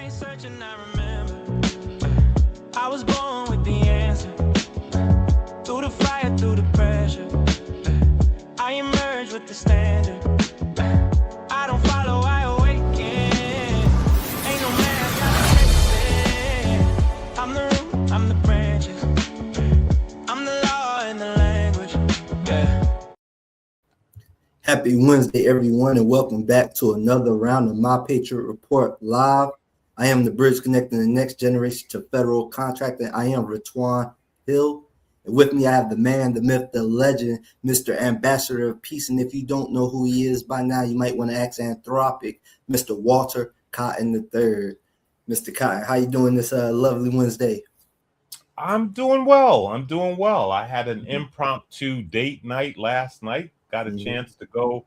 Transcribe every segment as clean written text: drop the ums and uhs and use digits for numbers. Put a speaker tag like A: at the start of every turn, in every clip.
A: ain't searching, I remember. I was born with the answer. Through the fire, through the pressure, I emerge with the standard. I don't follow, I awaken. Ain't no man got it. I'm the root, I'm the branches. I'm the law and the language. Yeah.
B: Happy Wednesday, everyone, and welcome back to another round of My Patriot Report Live. I am the bridge connecting the next generation to federal contracting. I am Rituan Hill. And with me, I have the man, the myth, the legend, Mr. Ambassador of Peace. And if you don't know who he is by now, you might want to ask Anthropic, Mr. Walter Cotton III. Mr. Cotton, how you doing this lovely Wednesday?
C: I'm doing well. I had an impromptu date night last night. Got a chance to go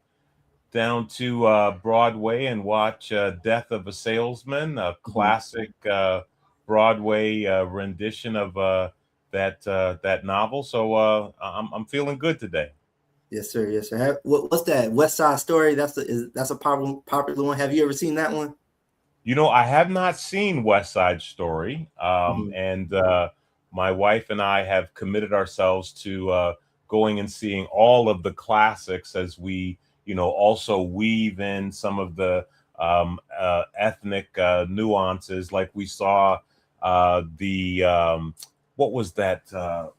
C: down to Broadway and watch Death of a Salesman, a classic Broadway rendition of that novel. So I'm feeling good today.
B: Yes, sir. Yes, sir. What's that West Side Story? That's a popular one. Have you ever seen that one?
C: You know, I have not seen West Side Story, and my wife and I have committed ourselves to going and seeing all of the classics as we, also weave in some of the ethnic nuances. Like we saw what was that?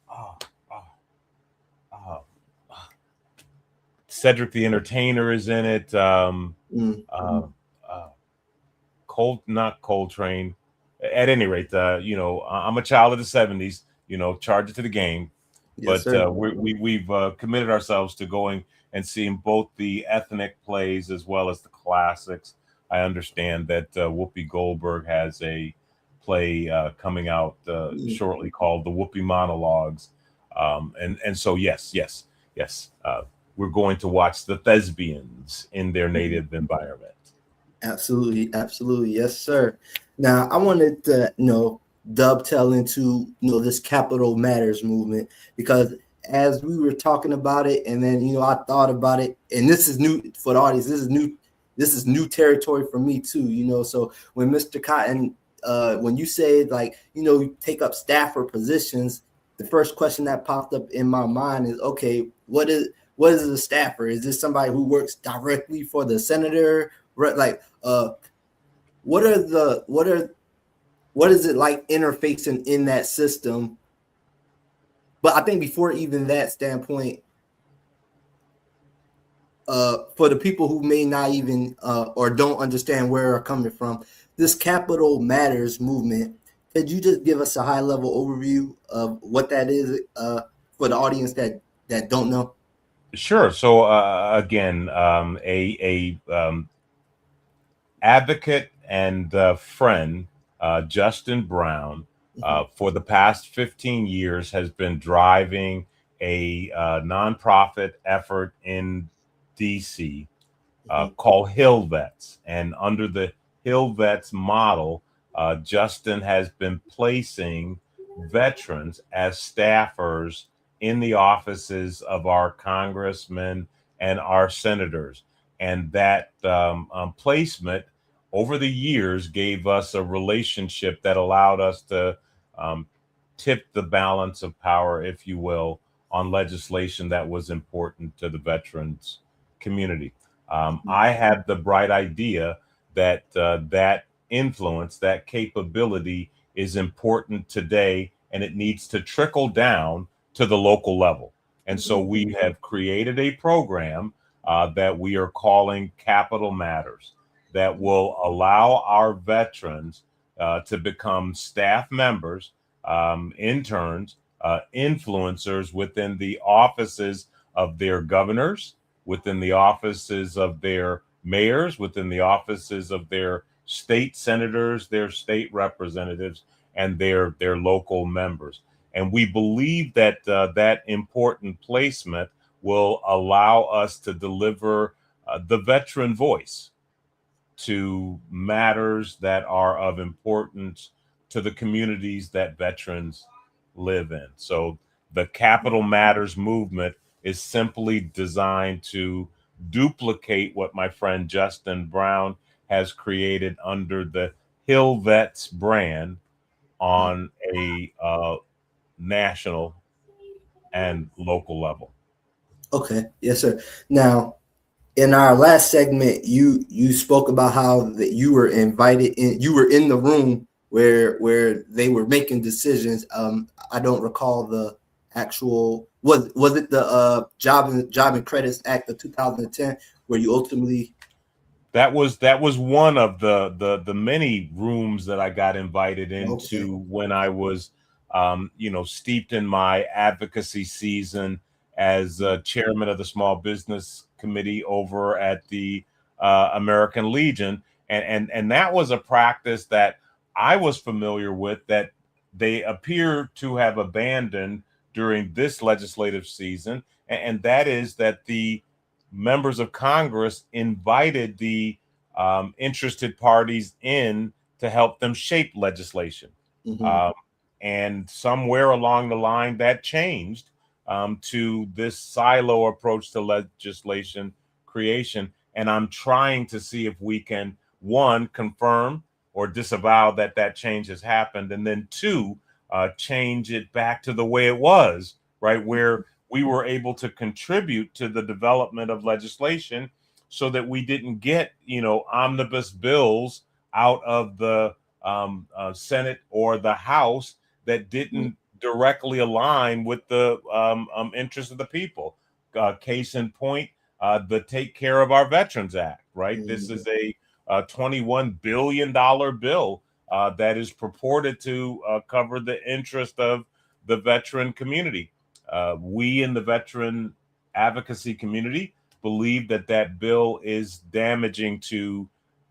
C: Cedric the Entertainer is in it. Not Coltrane. At any rate, I'm a child of the 70s, charge it to the game.
B: Yes,
C: but we've committed ourselves to going and seeing both the ethnic plays as well as the classics. I understand that Whoopi Goldberg has a play coming out shortly called The Whoopi Monologues. And so, yes, we're going to watch the thespians in their native environment.
B: Absolutely. Yes, sir. Now, I wanted to, dovetail into, this Capital Matters movement, because as we were talking about it, and then, I thought about it, and this is new for the audience. This is new territory for me too, so when Mr. Cotton, when you said, you take up staffer positions, the first question that popped up in my mind is, okay, what is a staffer? Is this somebody who works directly for the senator? What is it like interfacing in that system? But I think before even that standpoint, for the people who may not even or don't understand where we're coming from, this Capital Matters movement, could you just give us a high level overview of what that is for the audience that don't know?
C: Sure. So again, a advocate and friend, Justin Brown, for the past 15 years has been driving a nonprofit effort in DC called Hill Vets. And under the Hill Vets model, Justin has been placing veterans as staffers in the offices of our congressmen and our senators. And that placement over the years gave us a relationship that allowed us to tip the balance of power, if you will, on legislation that was important to the veterans community. I had the bright idea that that influence, that capability is important today, and it needs to trickle down to the local level. And so we have created a program that we are calling Capital Matters, that will allow our veterans to become staff members, interns, influencers within the offices of their governors, within the offices of their mayors, within the offices of their state senators, their state representatives, and their local members. And we believe that that important placement will allow us to deliver the veteran voice to matters that are of importance to the communities that veterans live in. So the Capital Matters movement is simply designed to duplicate what my friend Justin Brown has created under the Hill Vets brand on a national and local level.
B: Okay, yes, sir. Now, in our last segment, you spoke about how that you were invited in, you were in the room where they were making decisions. I don't recall the actual, was it the Job and Credits Act of 2010 where you ultimately.
C: That was one of the many rooms that I got invited
B: Okay.
C: into when I was steeped in my advocacy season as chairman of the small business committee over at the American Legion, and that was a practice that I was familiar with that they appear to have abandoned during this legislative season, and that is that the members of Congress invited the interested parties in to help them shape legislation.
B: Mm-hmm.
C: Um, and somewhere along the line, that changed to this silo approach to legislation creation. And I'm trying to see if we can, one, confirm or disavow that that change has happened, and then two, change it back to the way it was, right? Where we were able to contribute to the development of legislation so that we didn't get, omnibus bills out of the Senate or the House that didn't directly align with the interests of the people. Case in point, the Take Care of Our Veterans Act, right?
B: Mm-hmm.
C: This is a $21 billion bill that is purported to cover the interest of the veteran community. We in the veteran advocacy community believe that that bill is damaging to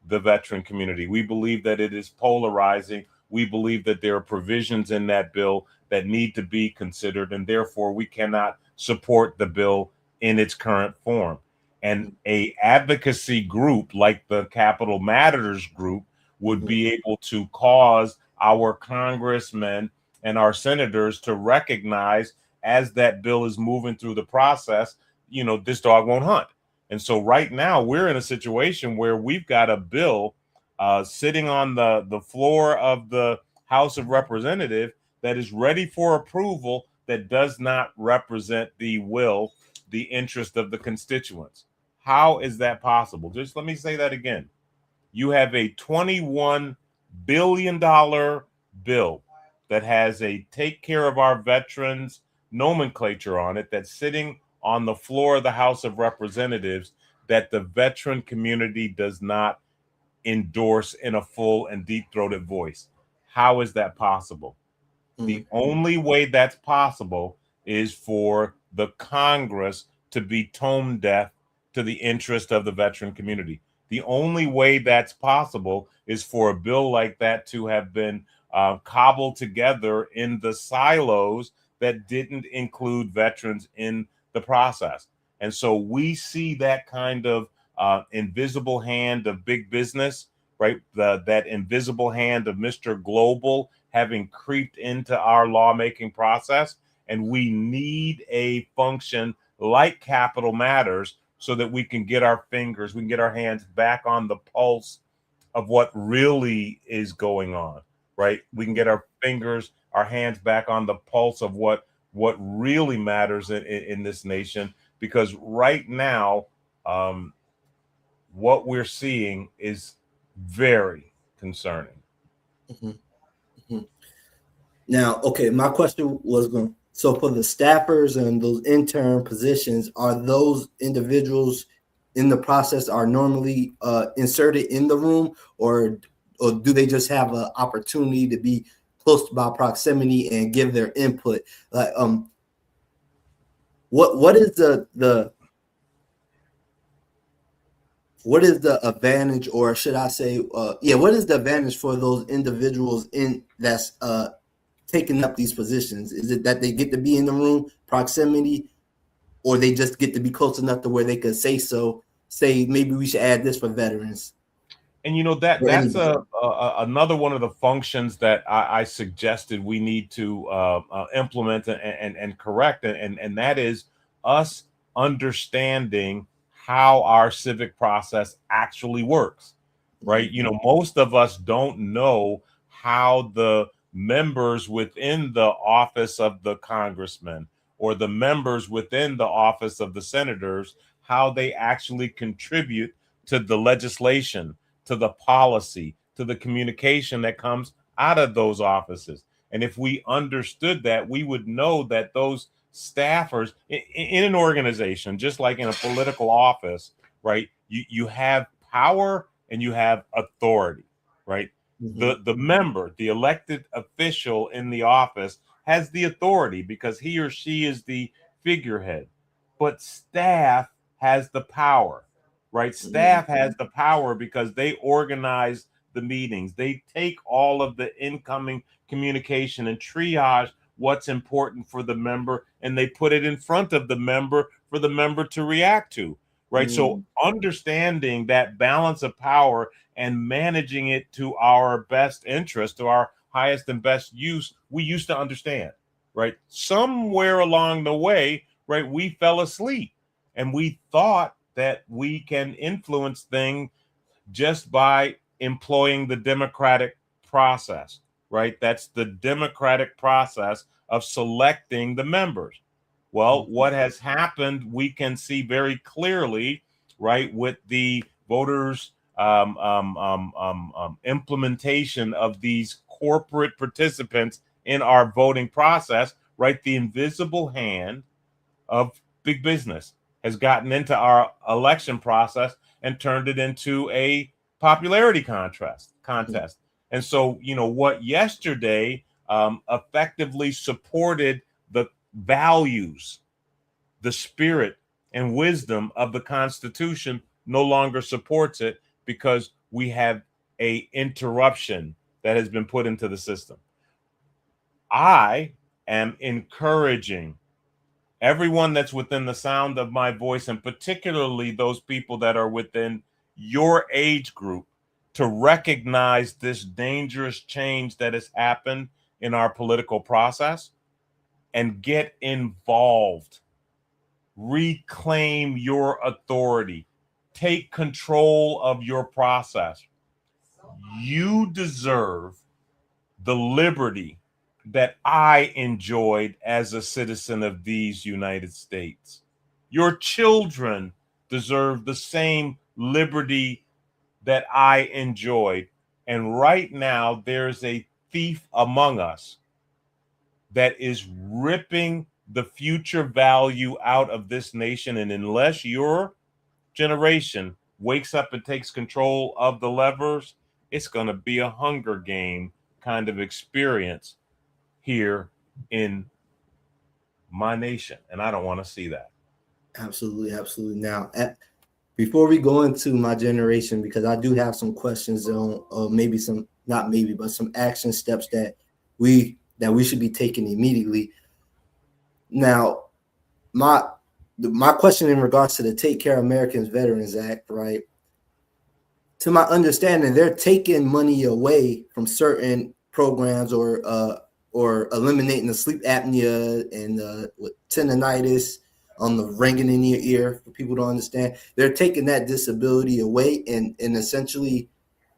C: the veteran community. We believe that it is polarizing. We believe that there are provisions in that bill that need to be considered, and therefore we cannot support the bill in its current form. And a advocacy group like the Capital Matters group would be able to cause our congressmen and our senators to recognize as that bill is moving through the process, this dog won't hunt. And so right now we're in a situation where we've got a bill sitting on the floor of the House of Representatives that is ready for approval that does not represent the will, the interest of the constituents. How is that possible? Just let me say that again. You have a $21 billion bill that has a Take Care of Our Veterans nomenclature on it that's sitting on the floor of the House of Representatives that the veteran community does not endorse in a full and deep-throated voice. How is that possible? The only way that's possible is for the Congress to be tone deaf to the interest of the veteran community. The only way that's possible is for a bill like that to have been cobbled together in the silos that didn't include veterans in the process. And so we see that kind of invisible hand of big business, right? That invisible hand of Mr. Global having creeped into our lawmaking process. And we need a function like Capital Matters so that we can get our hands back on the pulse of what really is going on, right? We can get our hands back on the pulse of what really matters in this nation, because right now, what we're seeing is very concerning.
B: Mm-hmm. Mm-hmm. Now, okay, my question was going. So, for the staffers and those intern positions, are those individuals in the process are normally inserted in the room, or do they just have an opportunity to be close by proximity and give their input? Like, what is what is the advantage, or should I say, what is the advantage for those individuals in that's taking up these positions? Is it that they get to be in the room, proximity, or they just get to be close enough to where they could say maybe we should add this for veterans?
C: And that's another one of the functions that I suggested we need to implement and correct, and that is us understanding how our civic process actually works. right? You know, most of us don't know how the members within the office of the congressman or the members within the office of the senators, how they actually contribute to the legislation, to the policy, to the communication that comes out of those offices. And if we understood that, we would know that those staffers in an organization, just like in a political office, right? You have power and you have authority, right? The member, the elected official in the office has the authority because he or she is the figurehead. But staff has the power, right? Staff has the power because they organize the meetings. They take all of the incoming communication and triage what's important for the member, and they put it in front of the member for the member to react to, right? So understanding that balance of power and managing it to our best interest, to our highest and best use, we used to understand, right? Somewhere along the way, right, we fell asleep and we thought that we can influence things just by employing the democratic process, right? That's the democratic process of selecting the members. Well, what has happened, we can see very clearly, right, with the voters' implementation of these corporate participants in our voting process, right? The invisible hand of big business has gotten into our election process and turned it into a popularity contest. And so, you know, what yesterday effectively supported the values, the spirit and wisdom of the Constitution no longer supports it because we have a interruption that has been put into the system. I am encouraging everyone that's within the sound of my voice, and particularly those people that are within your age group, to recognize this dangerous change that has happened in our political process and get involved. Reclaim your authority. Take control of your process. You deserve the liberty that I enjoyed as a citizen of these United States. Your children deserve the same liberty that I enjoyed. And right now, there's a thief among us that is ripping the future value out of this nation. And unless your generation wakes up and takes control of the levers, it's going to be a Hunger Game kind of experience here in my nation, and I don't want to see that.
B: Absolutely. Now, before we go into my generation, because I do have some questions on maybe some, not maybe, but some action steps that we should be taking immediately. Now, my question in regards to the Take Care Americans Veterans Act, right? To my understanding, they're taking money away from certain programs or eliminating the sleep apnea and tinnitus on the ringing in your ear for people to understand. They're taking that disability away, and essentially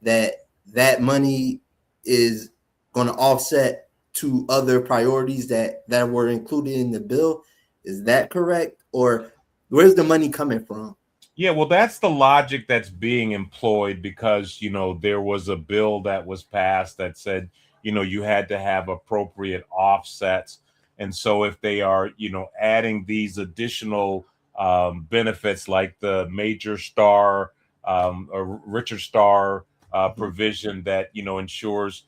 B: that money is going to offset to other priorities that were included in the bill. Is that correct? Or where's the money coming from?
C: Yeah, well, that's the logic that's being employed because, you know, there was a bill that was passed that said, you know, you had to have appropriate offsets. And so if they are, you know, adding these additional benefits like the major star or Richard Star provision that, you know, ensures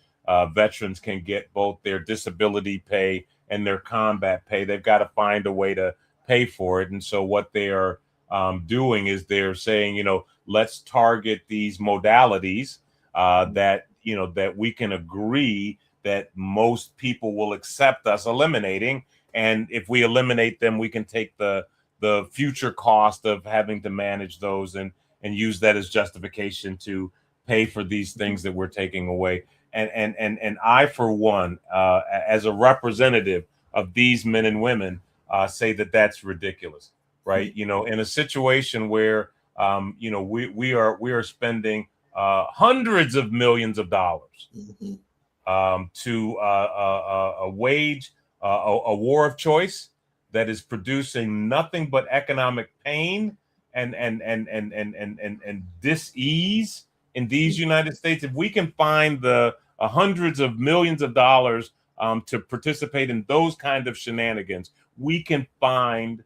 C: veterans can get both their disability pay and their combat pay, they've got to find a way to pay for it. And so what they are doing is they're saying, you know, let's target these modalities that, you know, that we can agree that most people will accept us eliminating. And if we eliminate them, we can take the future cost of having to manage those and use that as justification to pay for these things that we're taking away. And I, for one, as a representative of these men and women, say that that's ridiculous. Right. You know, in a situation where, you know, we are spending hundreds of millions of dollars
B: Mhm.
C: to a wage, a war of choice that is producing nothing but economic pain and dis-ease in these United States. If we can find the hundreds of millions of dollars to participate in those kind of shenanigans, we can find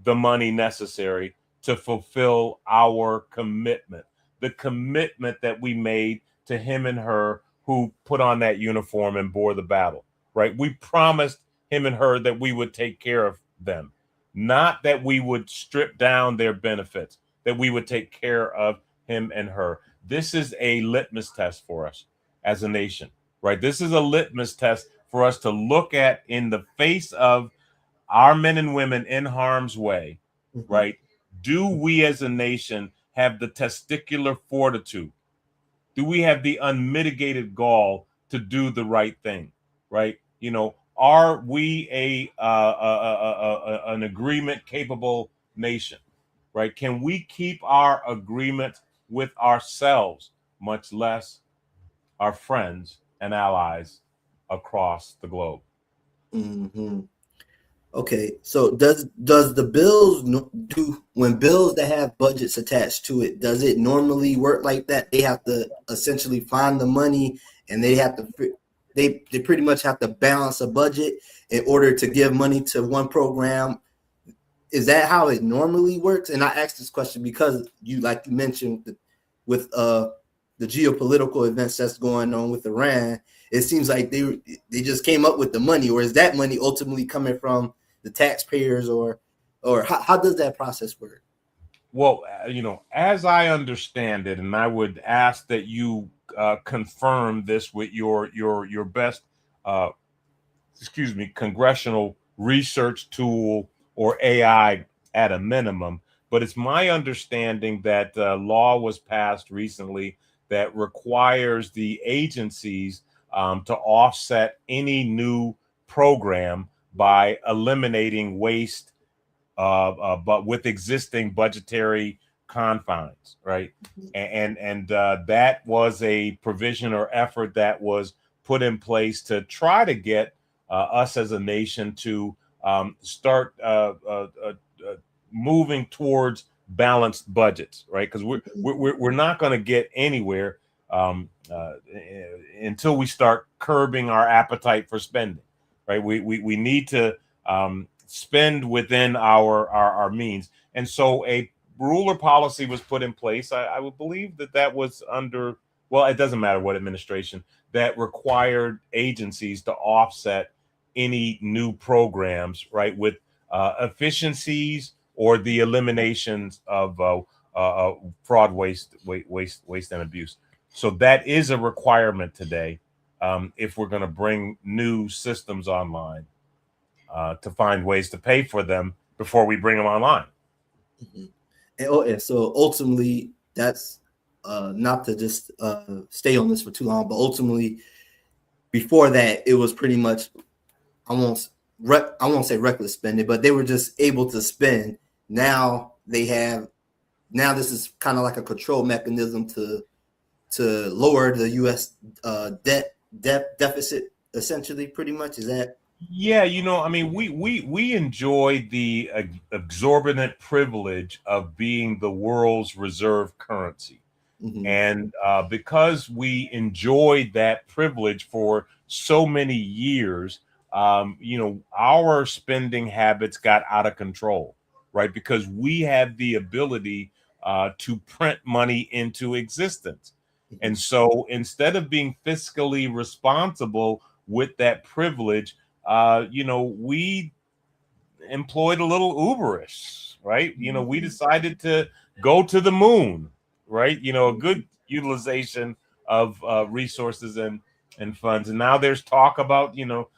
C: the money necessary to fulfill our commitment, the commitment that we made to him and her who put on that uniform and bore the battle, right? We promised him and her that we would take care of them, not that we would strip down their benefits, that we would take care of him and her. This is a litmus test for us as a nation, right? This is a litmus test for us to look at in the face of our men and women in harm's way,
B: Mhm.
C: right? Do we as a nation have the testicular fortitude? Do we have the unmitigated gall to do the right thing, right? You know, are we an agreement capable nation, right? Can we keep our agreement with ourselves, much less our friends and allies across the globe?
B: Mhm. Okay, so does the bills do when bills that have budgets attached to it? Does it normally work like that? They have to essentially find the money, and they have to they pretty much have to balance a budget in order to give money to one program. Is that how it normally works? And I asked this question because you, like you mentioned, with the geopolitical events that's going on with Iran, it seems like they just came up with the money, or is that money ultimately coming from the taxpayers, or how does that process work?
C: Well, you know, as I understand it, and I would ask that you confirm this with your best, uh, excuse me, congressional research tool or AI at a minimum. But it's my understanding that law was passed recently that requires the agencies to offset any new program by eliminating waste but with existing budgetary confines, right? And that was a provision or effort that was put in place to try to get us as a nation to start moving towards balanced budgets, right? Because we're not going to get anywhere until we start curbing our appetite for spending, right? We need to spend within our means. And so a ruler policy was put in place. I would believe that was under, well, it doesn't matter what administration, that required agencies to offset any new programs, right, with efficiencies or the eliminations of fraud, waste, and abuse. So that is a requirement today if we're going to bring new systems online to find ways to pay for them before we bring them online.
B: Mhm. And so ultimately, that's not to just stay on this for too long, but ultimately, before that, it was pretty much I won't say reckless spending, but they were just able to spend. Now they have this is kind of like a control mechanism to lower the U.S. Deficit, essentially, pretty much. Is that?
C: Yeah, you know, I mean, we enjoy the exorbitant privilege of being the world's reserve currency.
B: Mhm.
C: And because we enjoyed that privilege for so many years, you know, our spending habits got out of control, right? Because we have the ability to print money into existence. And
B: Mhm.
C: so instead of being fiscally responsible with that privilege, you know, we employed a little uberish, right? You know, we
B: Mhm.
C: decided to go to the moon, right? You know, a
B: Mhm.
C: good utilization of resources and funds. And now there's talk about, you know,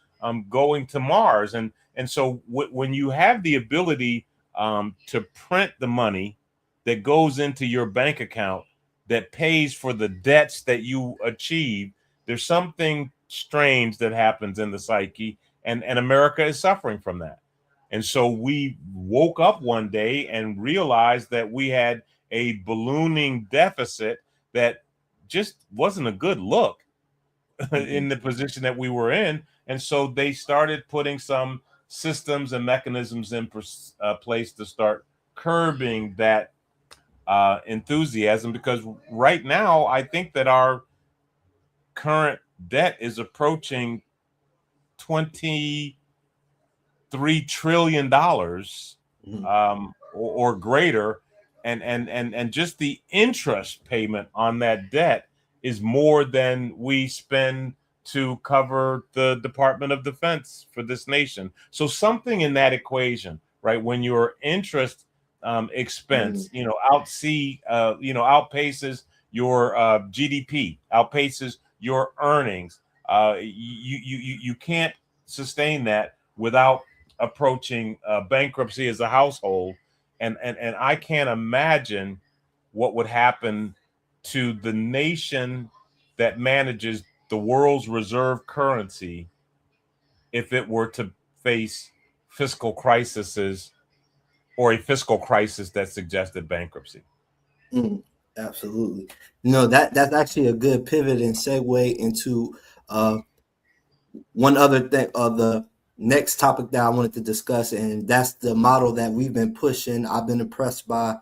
C: going to Mars. And so when you have the ability to print the money that goes into your bank account that pays for the debts that you achieve, there's something strange that happens in the psyche, and America is suffering from that. And so we woke up one day and realized that we had a ballooning deficit that just wasn't a good look in the position that we were in. And so they started putting some systems and mechanisms in place to start curbing that enthusiasm, because right now I think that our current debt is approaching $23 trillion or greater, and just the interest payment on that debt is more than we spend to cover the Department of Defense for this nation. So something in that equation, right, when your interest expense, outpaces your GDP, outpaces your earnings, you can't sustain that without approaching bankruptcy as a household. And I can't imagine what would happen to the nation that manages the world's reserve currency if it were to face fiscal crises or a fiscal crisis that suggested bankruptcy.
B: Absolutely. That's actually a good pivot and segue into one other thing, the next topic that I wanted to discuss, and that's the model that we've been pushing. I've been impressed by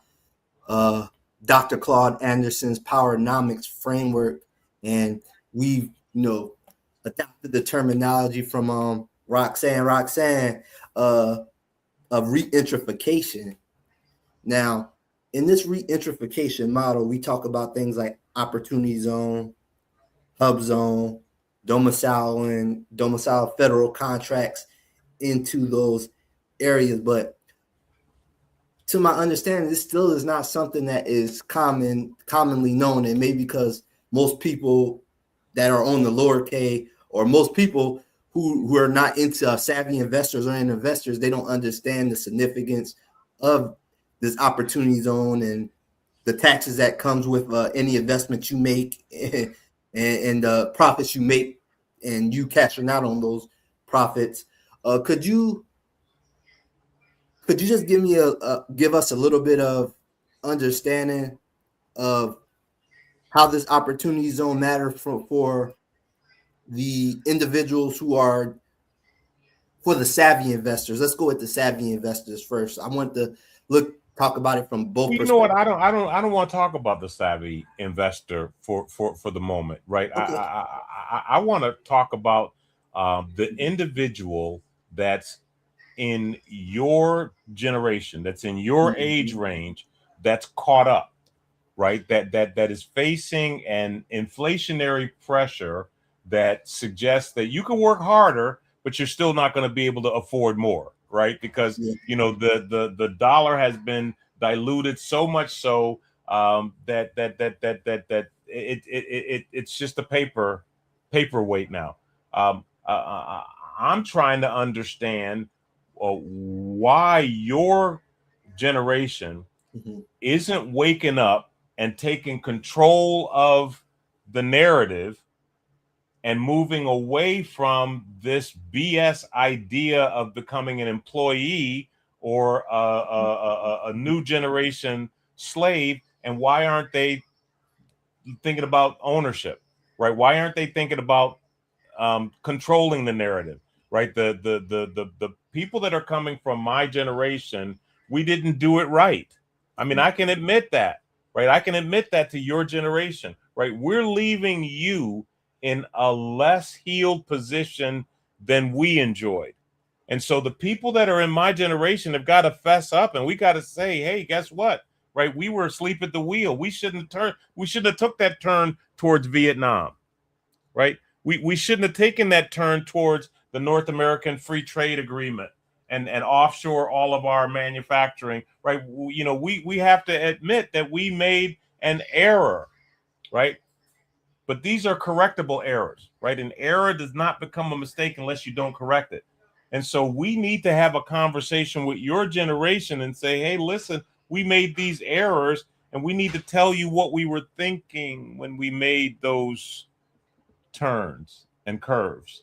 B: Dr. Claude Anderson's Powernomics framework, and we've adopted the terminology from Roxanne of regentrification. Now, in this regentrification model, we talk about things like opportunity zone, hub zone, domicile federal contracts into those areas. But to my understanding, this still is not something that is commonly known, and maybe because most people that are on the lower K, or most people who are not into savvy investors or investors, they don't understand the significance of this opportunity zone and the taxes that comes with any investment you make and the profits you make, and you cashing out on those profits. Could you just give us a little bit of understanding of how this opportunity zone matters for the individuals who are, for the savvy investors? Let's go with the savvy investors first. I want to talk about it from both perspectives.
C: You know what? I don't want to talk about the savvy investor for the moment, right? Okay. I want to talk about the individual that's in your generation, that's in your age range, that's caught up, right? That is facing an inflationary pressure that suggests that you can work harder, but you're still not going to be able to afford more, right? Because the dollar has been diluted so much so that it's just a paperweight now. I'm trying to understand why your generation isn't waking up and taking control of the narrative and moving away from this BS idea of becoming an employee or a new generation slave. And why aren't they thinking about ownership, right? Why aren't they thinking about controlling the narrative, right? The people that are coming from my generation, we didn't do it right. I mean, I can admit that, right? I can admit that to your generation, right? We're leaving you in a less healed position than we enjoyed. And so the people that are in my generation have got to fess up, and we got to say, hey, guess what? Right? We were asleep at the wheel. We shouldn't have took that turn towards Vietnam, right? We shouldn't have taken that turn towards the North American Free Trade Agreement and offshore all of our manufacturing, right? We have to admit that we made an error, right? But these are correctable errors, right? An error does not become a mistake unless you don't correct it. And so we need to have a conversation with your generation and say, hey, listen, we made these errors, and we need to tell you what we were thinking when we made those turns and curves,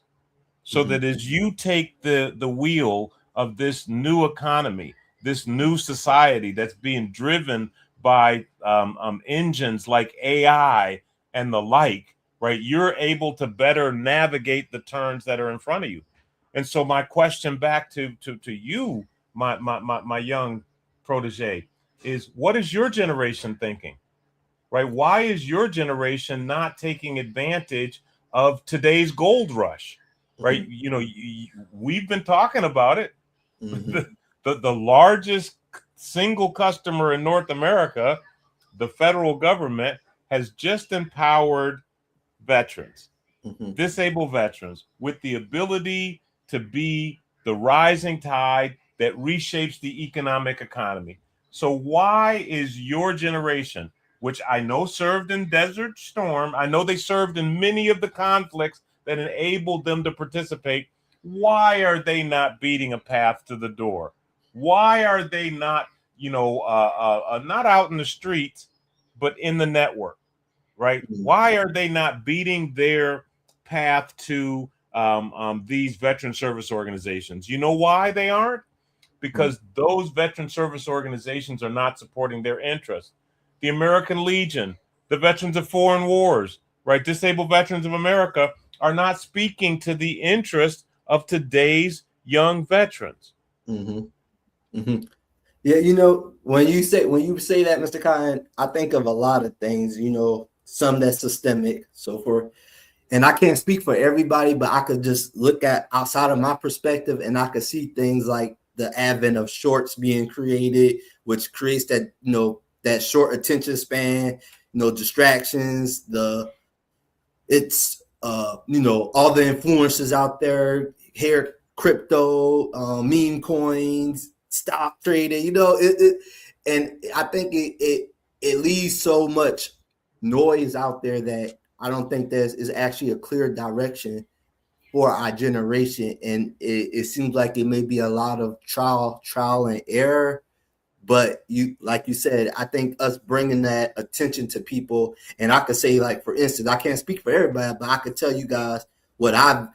C: so that as you take the wheel of this new economy, this new society that's being driven by engines like AI and the like, right? You're able to better navigate the turns that are in front of you. And so my question back to you, my young protege, is what is your generation thinking? Right? Why is your generation not taking advantage of today's gold rush? Right?
B: Mm-hmm.
C: You know, we've been talking about it.
B: Mm-hmm.
C: The largest single customer in North America, the federal government, has just empowered veterans,
B: Mm-hmm.
C: disabled veterans, with the ability to be the rising tide that reshapes the economic economy. So why is your generation, which I know served in Desert Storm, I know they served in many of the conflicts that enabled them to participate, why are they not beating a path to the door? Why are they not, not out in the streets, but in the network? Right?
B: Mm-hmm.
C: Why are they not beating their path to these veteran service organizations? You know why they aren't? Because those veteran service organizations are not supporting their interests. The American Legion, the Veterans of Foreign Wars, right? Disabled Veterans of America are not speaking to the interests of today's young veterans.
B: Mm-hmm. Mm-hmm. Yeah, you know, when you say that, Mr. Khan, I think of a lot of things, you know, some that's systemic, so forth. And I can't speak for everybody, but I could just look at outside of my perspective and I could see things like the advent of shorts being created, which creates that, you know, that short attention span, you know, distractions, you know, all the influencers out there, here, crypto, meme coins, stock trading, you know, and I think it leaves so much noise out there that I don't think is actually a clear direction for our generation. And it seems like it may be a lot of trial and error. But like you said, I think us bringing that attention to people, and I could say, like, for instance, I can't speak for everybody, but I could tell you guys what I've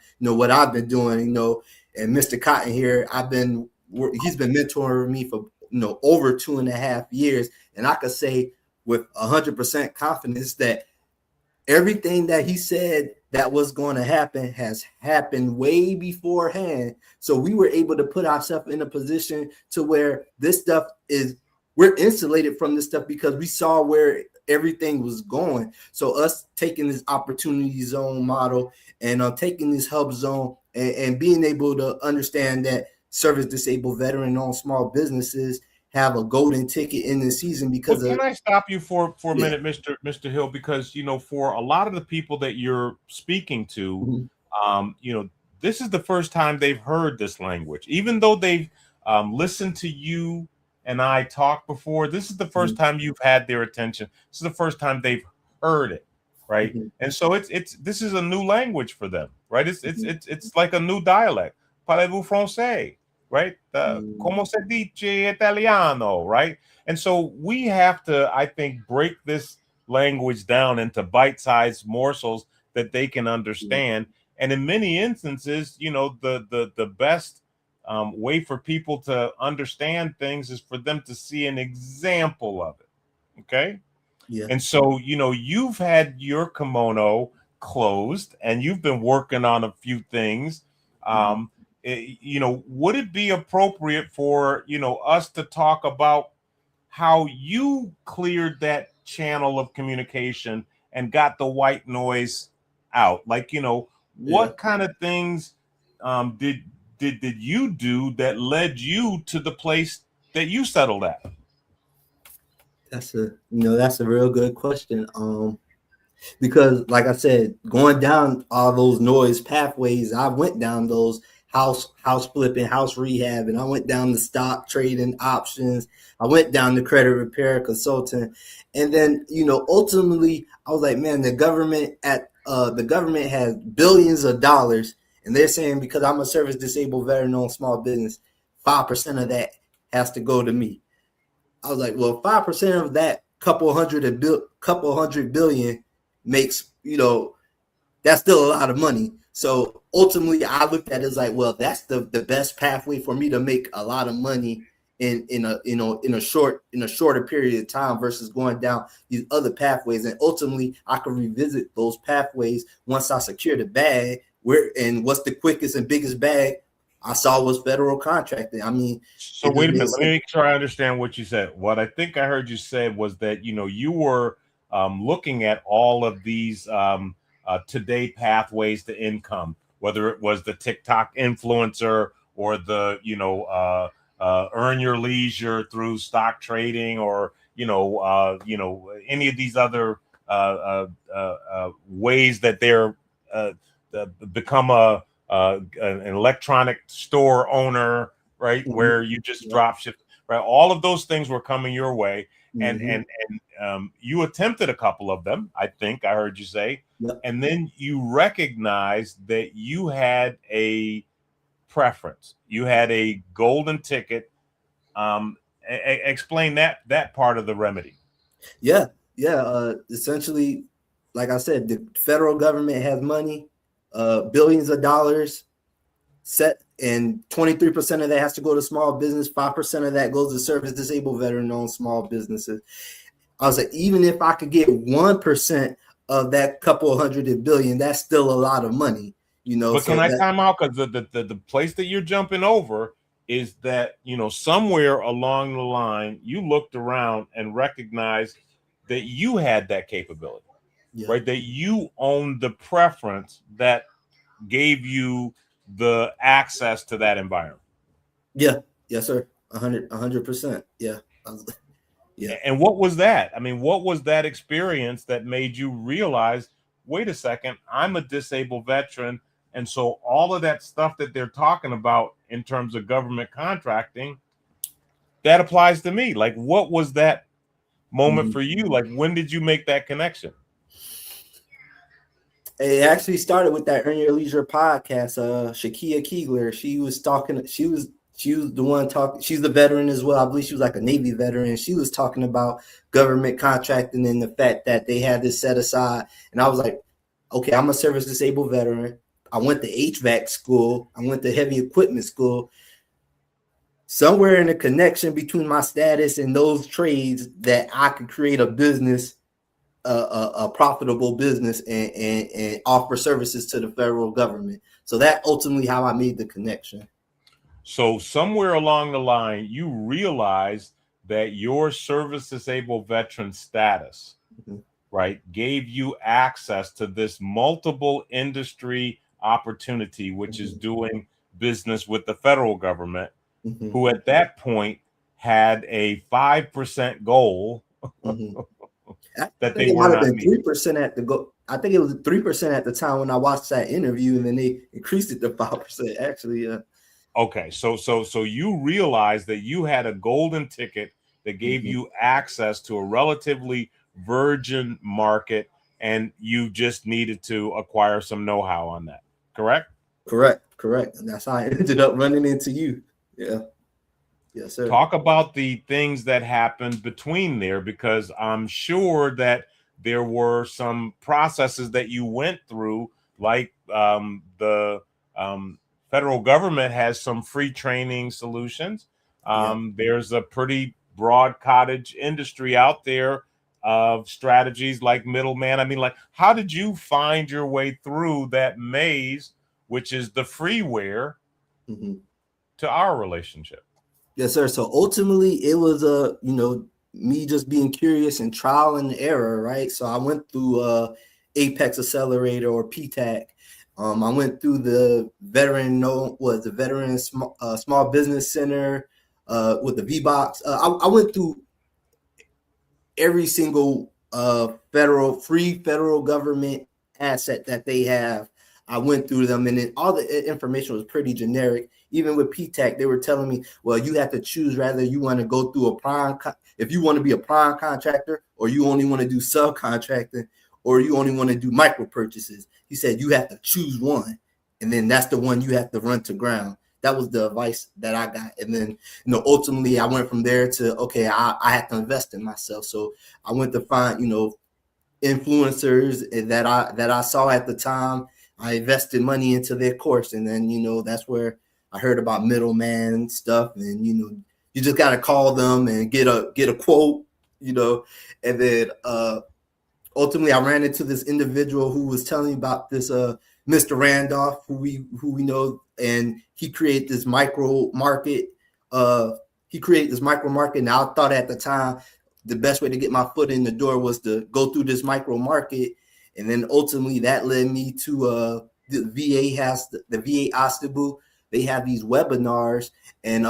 B: been doing, you know, and Mr. Cotton here, he's been mentoring me for, you know, over 2.5 years. And I could say with 100% confidence that everything that he said that was going to happen has happened way beforehand. So we were able to put ourselves in a position to where we're insulated from this stuff because we saw where everything was going. So us taking this opportunity zone model and taking this hub zone and being able to understand that service disabled veteran-owned small businesses have a golden ticket in the season because
C: can I stop you for a
B: Yeah.
C: minute, Mr. Hill? Because, you know, for a lot of the people that you're speaking to, you know, this is the first time they've heard this language. Even though they've listened to you and I talk before, this is the first time you've had their attention. This is the first time they've heard it, right? And so this is a new language for them, right? It's like a new dialect. Parlez-vous français? Right? Como se dice italiano, right? And so we have to, I think, break this language down into bite-sized morsels that they can understand. And in many instances, you know, the best way for people to understand things is for them to see an example of it. Okay.
B: Yeah.
C: And so, you know, you've had your kimono closed and you've been working on a few things. You know, would it be appropriate for, you know, us to talk about how you cleared that channel of communication and got the white noise out? Like, you know, what kind of things did you do that led you to the place that you settled at?
B: That's a real good question. Because like I said, going down all those noise pathways, I went down those house flipping, house rehab, and I went down the stock trading options. I went down the credit repair consultant, and then, you know, ultimately I was like, man, the government has billions of dollars, and they're saying because I'm a service disabled veteran-owned small business, 5% of that has to go to me. I was like, well, 5% of that couple hundred billion makes, you know, that's still a lot of money. So ultimately I looked at it as like, well, that's the best pathway for me to make a lot of money in a shorter period of time versus going down these other pathways. And ultimately I could revisit those pathways once I secure the bag. And what's the quickest and biggest bag I saw was federal contracting. I mean,
C: So
B: it just
C: wait a
B: made
C: minute. Let me
B: sense.
C: make sure I understand what you said. What I think I heard you say was that you were looking at all of these today pathways to income, whether it was the TikTok influencer or the earn your leisure through stock trading, or any of these other ways that they're become an electronic store owner, right?
B: Mhm.
C: Where you just
B: Yeah.
C: drop ship, right? All of those things were coming your way, and
B: Mhm.
C: you attempted a couple of them. I think I heard you say,
B: Yep.
C: and then you recognized that you had a preference. You had a golden ticket. Explain that part of the remedy.
B: Yeah. Yeah. Essentially, like I said, the federal government has money, billions of dollars set, and 23% of that has to go to small business. 5% of that goes to service disabled veteran-owned small businesses. I was like, even if I could get 1% of that couple hundred billion, that's still a lot of money,
C: But
B: So
C: can I
B: that,
C: time out? Because the place that you're jumping over is that, somewhere along the line, you looked around and recognized that you had that capability,
B: yeah,
C: right? That you owned the preference that gave you the access to that environment.
B: yeah, yes, sir, 100%, yeah, yeah.
C: And what was that? I mean, what was that experience that made you realize, wait a second, I'm a disabled veteran. And so all of that stuff that they're talking about in terms of government contracting, that applies to me. Like, what was that moment
B: Mhm.
C: for you? Like, when did you make that connection?
B: It actually started with that Earn Your Leisure podcast. Shakia Keegler, she was the one talking. She's the veteran as well. I believe she was like a Navy veteran. She was talking about government contracting and the fact that they had this set aside. And I was like, okay, I'm a service disabled veteran. I went to HVAC school. I went to heavy equipment school. Somewhere in the connection between my status and those trades, that I could create a business, a profitable business, and offer services to the federal government. So that ultimately how I made the connection.
C: So somewhere along the line, you realized that your service disabled veteran status,
B: Mhm.
C: right, gave you access to this multiple industry opportunity, which is
B: Mhm.
C: doing business with the federal government,
B: Mhm.
C: who at that point had a 5% goal
B: Mhm. I
C: that
B: think
C: they
B: it
C: were
B: might have
C: not
B: been
C: meeting.
B: 3% at the go. I think it was 3% at the time when I watched that interview, and then they increased it to 5%. Actually,
C: Okay, so you realized that you had a golden ticket that gave
B: Mhm.
C: you access to a relatively virgin market, and you just needed to acquire some know-how on that. Correct?
B: Correct. And that's how I ended up running into you. Yeah. Yes, sir.
C: Talk about the things that happened between there, because I'm sure that there were some processes that you went through, like the um, federal government has some free training solutions.
B: Yeah.
C: There's a pretty broad cottage industry out there of strategies like middleman. I mean, like, how did you find your way through that maze, which is the freeware,
B: Mhm.
C: to our relationship?
B: Yes, sir. So ultimately, it was me just being curious and trial and error, right? So I went through Apex Accelerator, or PTAC. I went through the Veteran Small Business Center with the VBox. I went through every single free federal government asset that they have. I went through them, and then all the information was pretty generic. Even with PTAC, they were telling me, well, you have to choose rather you want to go through if you want to be a prime contractor, or you only want to do subcontracting, or you only want to do micro purchases. He said you have to choose one, and then that's the one you have to run to ground. That was the advice that I got. And then, ultimately I went from there to, okay, I had to invest in myself. So I went to find, influencers that I saw at the time. I invested money into their course, and then that's where I heard about middleman stuff, and You just got to call them and get a quote, and then ultimately I ran into this individual who was telling me about this Mr. Randolph, who we know, and he created this micro market. And I thought at the time the best way to get my foot in the door was to go through this micro market, and then ultimately that led me to the VA Ostibu. They have these webinars, and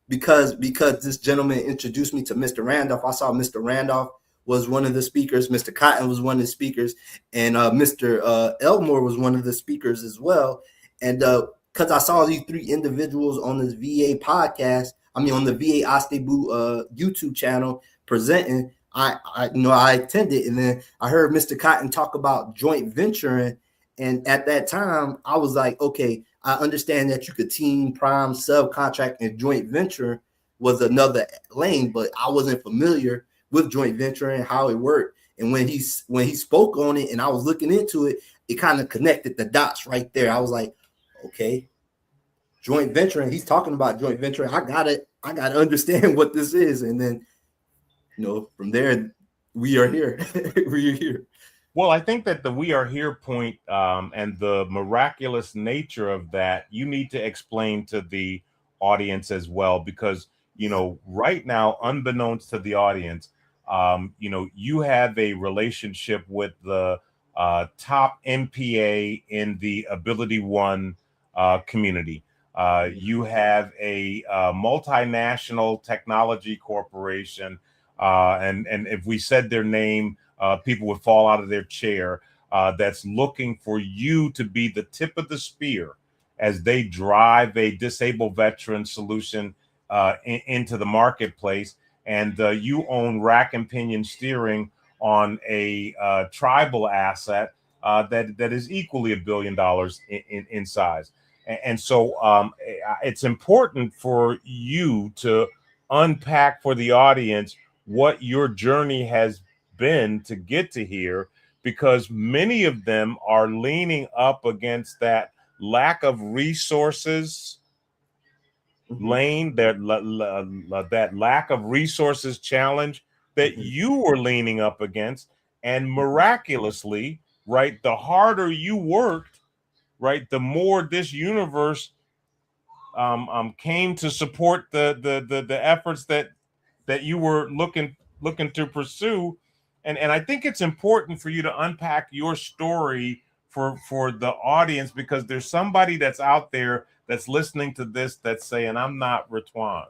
B: because this gentleman introduced me to Mr. Randolph, I saw Mr. Randolph was one of the speakers, Mr. Cotton was one of the speakers, and Mr. Elmore was one of the speakers as well. And because I saw these three individuals on this VA podcast, on the VA Ostebu YouTube channel presenting, I attended, and then I heard Mr. Cotton talk about joint venturing, and at that time I was like, okay, I understand that you could team, prime, subcontract, and joint venture was another lane, but I wasn't familiar with joint venturing, how it worked. And when he spoke on it and I was looking into it, it kind of connected the dots right there. I was like, okay, joint venturing. He's talking about joint venturing. I gotta understand what this is. And then, from there, we are here. We are here.
C: Well, I think that the "we are here" point and the miraculous nature of that, you need to explain to the audience as well, because right now, unbeknownst to the audience, you have a relationship with the top MPA in the Ability One community. You have a multinational technology corporation, and if we said their name, people would fall out of their chair. That's looking for you to be the tip of the spear as they drive a disabled veteran solution into the marketplace. And you own rack and pinion steering on a tribal asset that is equally $1 billion in size. And so it's important for you to unpack for the audience what your journey has been to get to here, because many of them are leaning up against that lack of resources lane, that lack of resources challenge that you were leaning up against. And miraculously, right, the harder you worked, right, the more this universe came to support the efforts that you were looking to pursue. And I think it's important for you to unpack your story for the audience, because there's somebody that's out there that's listening to this that's saying, I'm not Ratwan.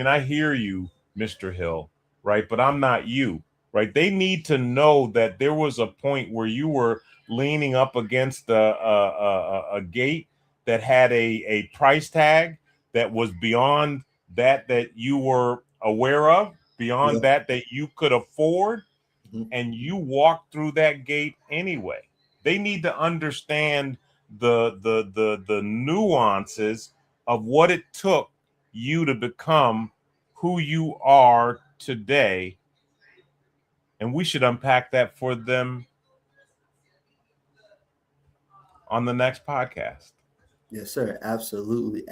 C: I hear you, Mr. Hill, right? But I'm not you, right? They need to know that there was a point where you were leaning up against a gate that had a price tag that was beyond that you were aware of, beyond that you could afford, and you walked through that gate anyway. They need to understand the nuances of what it took you to become who you are today, and we should unpack that for them on the next podcast.
B: Yes, sir. Absolutely.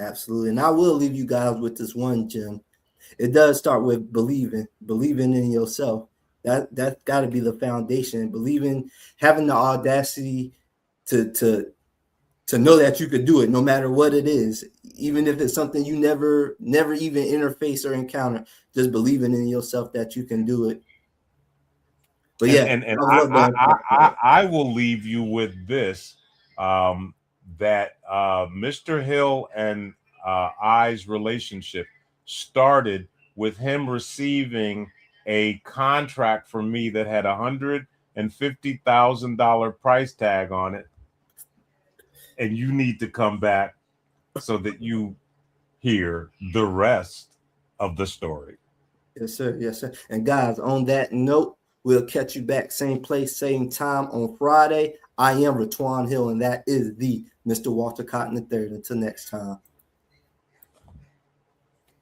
B: And I will leave you guys with this one, Jim. It does start with believing in yourself. That's got to be the foundation. Believing, having the audacity to know that you could do it, no matter what it is, even if it's something you never even interface or encounter. Just believing in yourself that you can do it. But
C: I will leave you with this: that Mr. Hill and I's relationship started with him receiving a contract from me that had $150,000 price tag on it, and you need to come back so that you hear the rest of the story.
B: Yes, sir. Yes, sir. And guys, on that note, we'll catch you back same place, same time on Friday. I am Ratwan Hill, and that is the Mr. Walter Cotton III. Until next time.